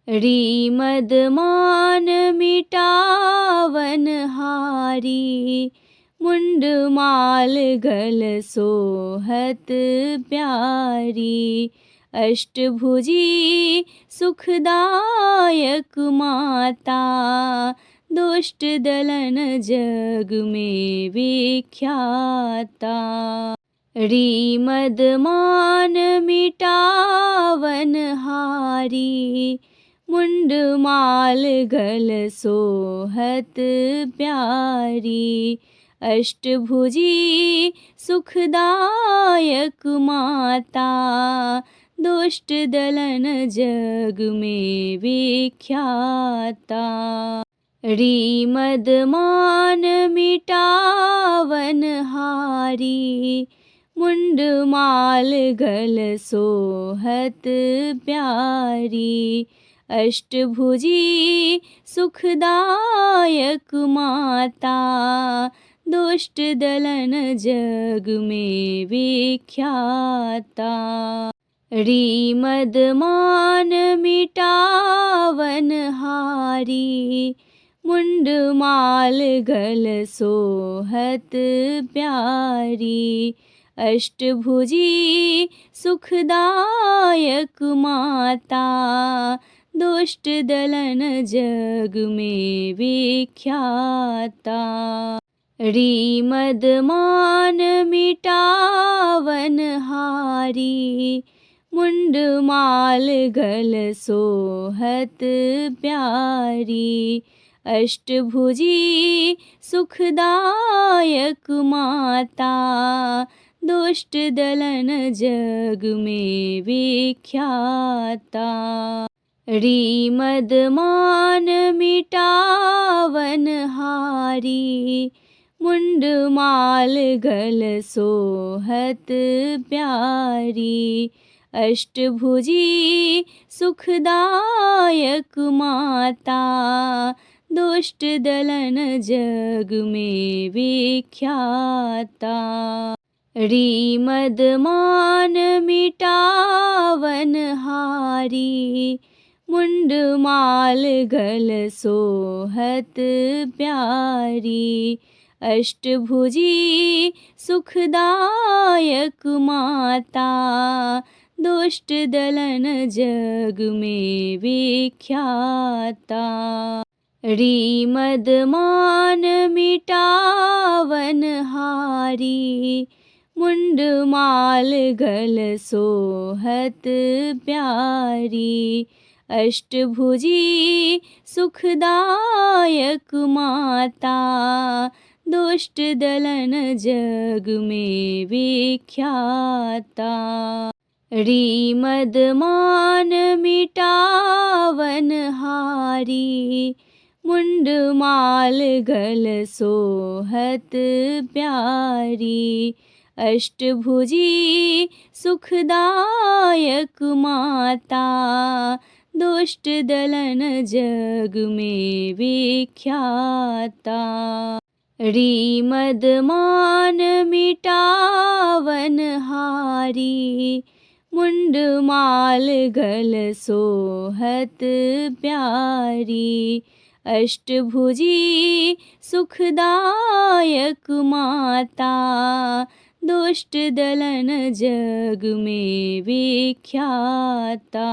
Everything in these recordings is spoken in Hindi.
रीमद मान मिटावन हारी, मुंड माल गल सोहत प्यारी। अष्टभुजी सुखदायक माता, दुष्ट दलन जग में विख्याता। रीमद मान मिटावन हारी, मुंड माल गल सोहत प्यारी। अष्टभुजी सुखदायक माता, दुष्ट दलन जग में विख्याता। रीमद मान मिटावन हारी, मुंड माल गल सोहत प्यारी। अष्टभुजी सुखदायक माता, दुष्ट दलन जग में विख्याता। रीमद मान मिटावन हारी, मुंड माल गल सोहत प्यारी। अष्टभुजी सुखदायक माता, दुष्ट दलन जग में विख्याता। रीमद मान मिटावन हारी, मुंड माल गल सोहत प्यारी। अष्टभुजी सुखदायक माता, दुष्ट दलन जग में विख्याता। रीमद मान मिटावन हारी, मुंड माल गल सोहत प्यारी। अष्टभुजी सुखदायक माता, दुष्ट दलन जग में विख्याता। रीमद मान मिटावन हारी, मुंड माल गल सोहत प्यारी। अष्टभुजी सुखदायक माता, दुष्ट दलन जग में विख्याता। रीमद मान मिटावन हारी, मुंड माल गल सोहत प्यारी। अष्टभुजी सुखदायक माता, दुष्ट दलन जग में विख्याता। रीमद मान मिटावन हारी, मुंड माल गल सोहत प्यारी। अष्टभुजी सुखदायक माता, दुष्ट दलन जग में विख्याता। रीमद मान मिटावन हारी, मुंड माल गल सोहत प्यारी। अष्टभुजी सुखदायक माता, दुष्ट दलन जग में विख्याता।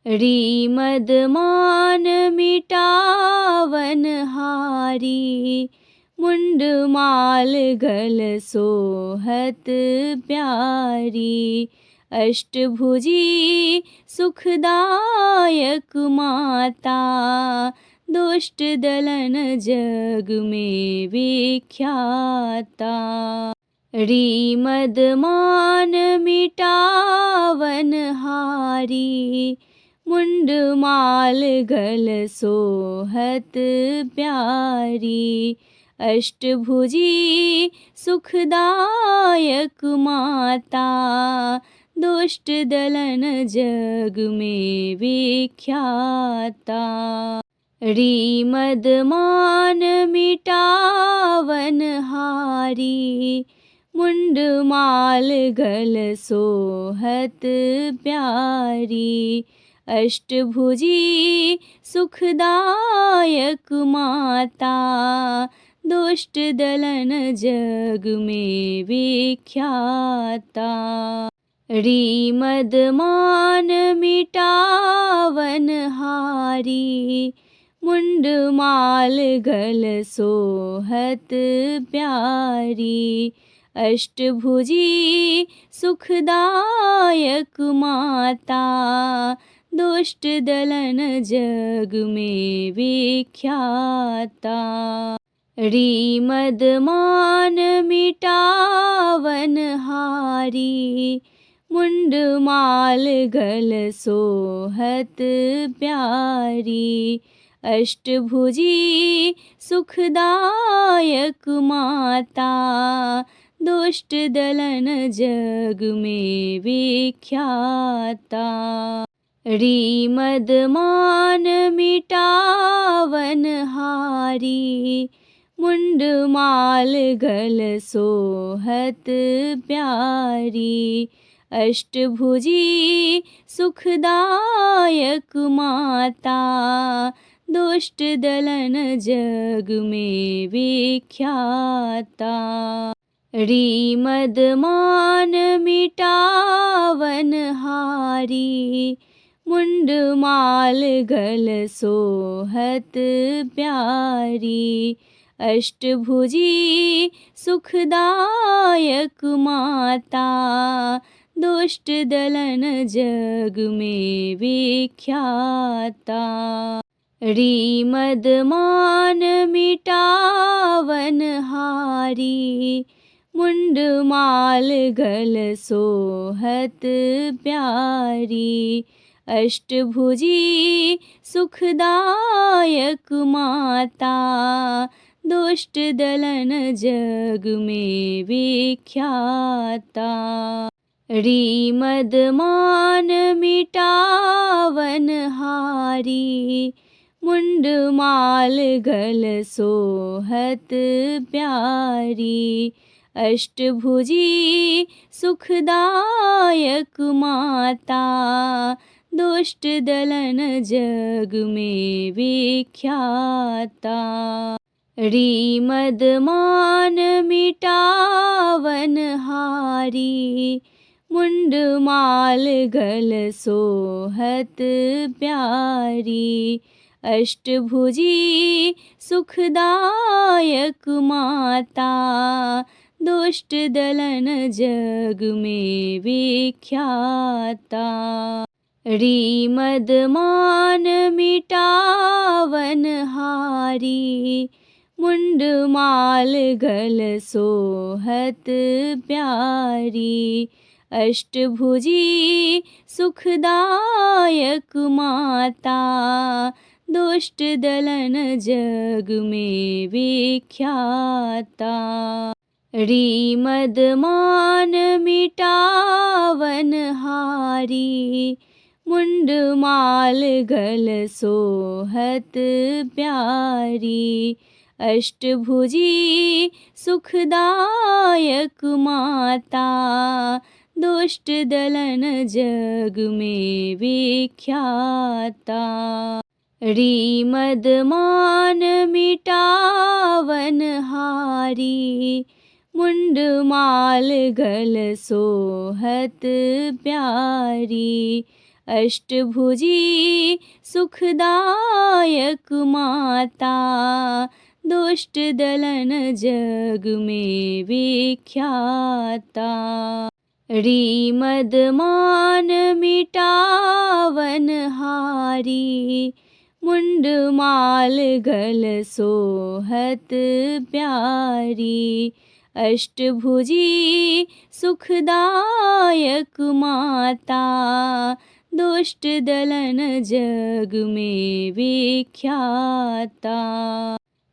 रीमद मान मिटावन हारी, मुंड माल गल सोहत प्यारी। अष्टभुजी सुखदायक माता, दुष्ट दलन जग में विख्याता। रीमद मान मिटावन हारी, मुंड माल गल सोहत प्यारी। अष्टभुजी सुखदायक माता, दुष्ट दलन जग में विख्याता। रीमद मान मिटावन हारी, मुंड माल गल सोहत प्यारी। अष्टभुजी सुखदायक माता, दुष्ट दलन जग में विख्याता। रीमद मान मिटावन हारी, मुंड माल गल सोहत प्यारी। अष्टभुजी सुखदायक माता, दुष्ट दलन जग में विख्याता। रीमद मान मिटावन हारी, मुंड माल गल सोहत प्यारी। अष्टभुजी सुखदायक माता, दुष्ट दलन जग में विख्याता। रीमद मान मिटावन हारी, मुंड माल गल सोहत प्यारी। अष्टभुजी सुखदायक माता, दुष्ट दलन जग में विख्याता। रीमद मान मिटावन हारी, मुंड माल गल सोहत प्यारी। अष्टभुजी सुखदायक माता, दुष्ट दलन जग में विख्याता। रीमद मान मिटावन हारी, मुंड माल गल सोहत प्यारी। अष्टभुजी सुखदायक माता, दुष्ट दलन जग में विख्याता। रीमद मान मिटावन हारी, मुंड माल गल सोहत प्यारी। अष्टभुजी सुखदायक माता, दुष्ट दलन जग में विख्याता। रीमद मान मिटावन हारी, मुंड माल गल सोहत प्यारी। अष्टभुजी सुखदायक माता, दुष्ट दलन जग में विख्याता। रीमद मान मिटावन हारी, मुंड माल गल सोहत प्यारी। अष्टभुजी सुखदायक माता, दुष्ट दलन जग में विख्याता। रीमद मान मिटावन हारी, मुंड माल गल सोहत प्यारी। अष्टभुजी सुखदायक माता, दुष्ट दलन जग में विख्याता। रीमद मान मिटावन हारी, मुंड माल गल सोहत प्यारी। अष्टभुजी सुखदायक माता, दुष्ट दलन जग में विख्याता। रीमद मान मिटावन हारी, मुंड माल गल सोहत प्यारी। अष्टभुजी सुखदायक माता, दुष्ट दलन जग में विख्याता।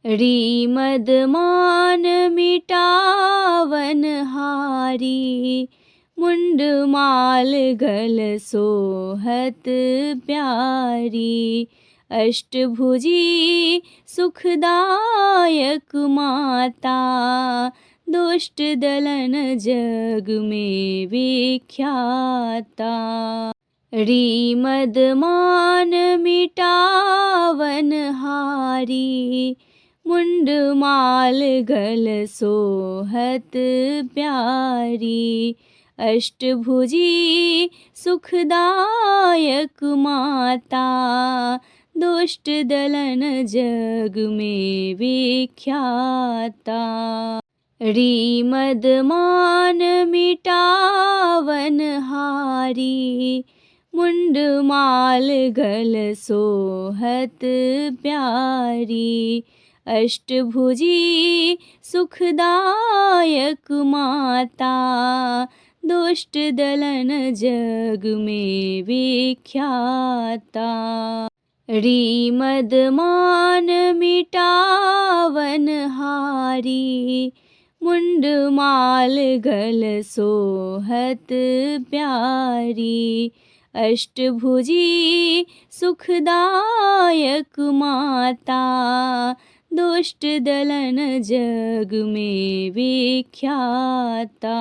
रीमद मान मिटावन हारी, मुंड माल गल सोहत प्यारी। अष्टभुजी सुखदायक माता, दुष्ट दलन जग में विख्याता। रीमद मान मिटावन हारी मुंड माल गल सोहत प्यारी अष्टभुजी सुखदायक माता दुष्ट दलन जग में विख्याता रीमद मान मिटावन हारी मुंड माल गल सोहत प्यारी अष्टभुजी सुखदायक माता दुष्ट दलन जग में विख्याता रीमद मान मिटावन हारी मुंड माल गल सोहत प्यारी अष्टभुजी सुखदायक माता दुष्ट दलन जग में विख्याता।